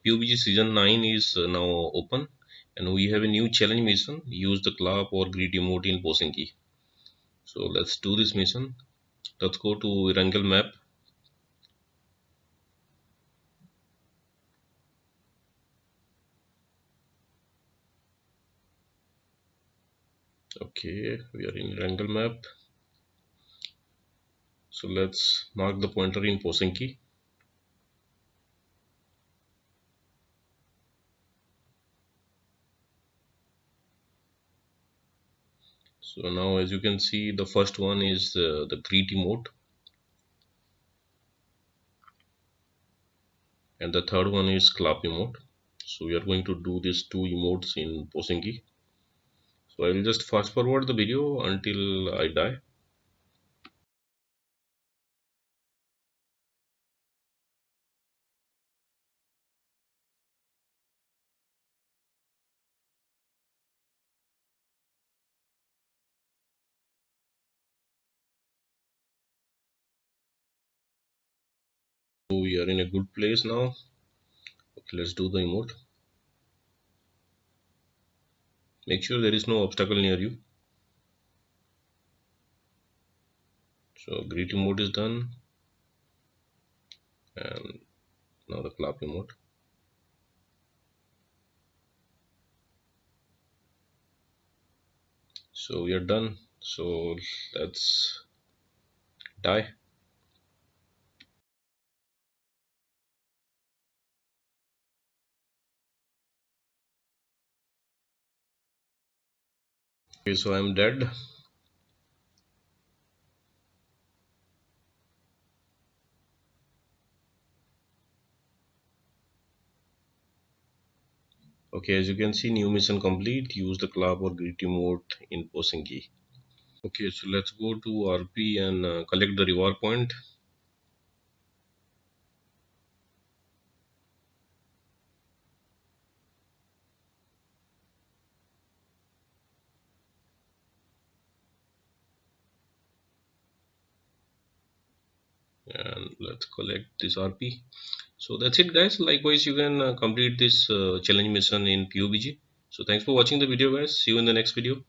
PUBG season 9 is now open, and we have a new challenge mission. Use the clap or greet emote in Pochinki. So let's do this mission. Let's go to Erangel map. Okay, we are in Erangel map. So let's mark the pointer in Pochinki. So now, as you can see, the first one is the greet emote, and the third one is clap emote. So we are going to do these two emotes in Pochinki. So I will just fast forward the video until I die. So we are in a good place now. Okay, let's do the emote. Make sure there is no obstacle near you. So greet emote is done, and now the clap emote. So we are done. So let's die. Okay, so I'm dead. Okay, as you can see, new mission complete. Use the clap or greet emote in Pochinki. Okay, so let's go to RP and collect the reward point. And let's collect this RP. So that's it, guys. Likewise, you can complete this challenge mission in PUBG. So thanks for watching the video, guys. See you in the next video.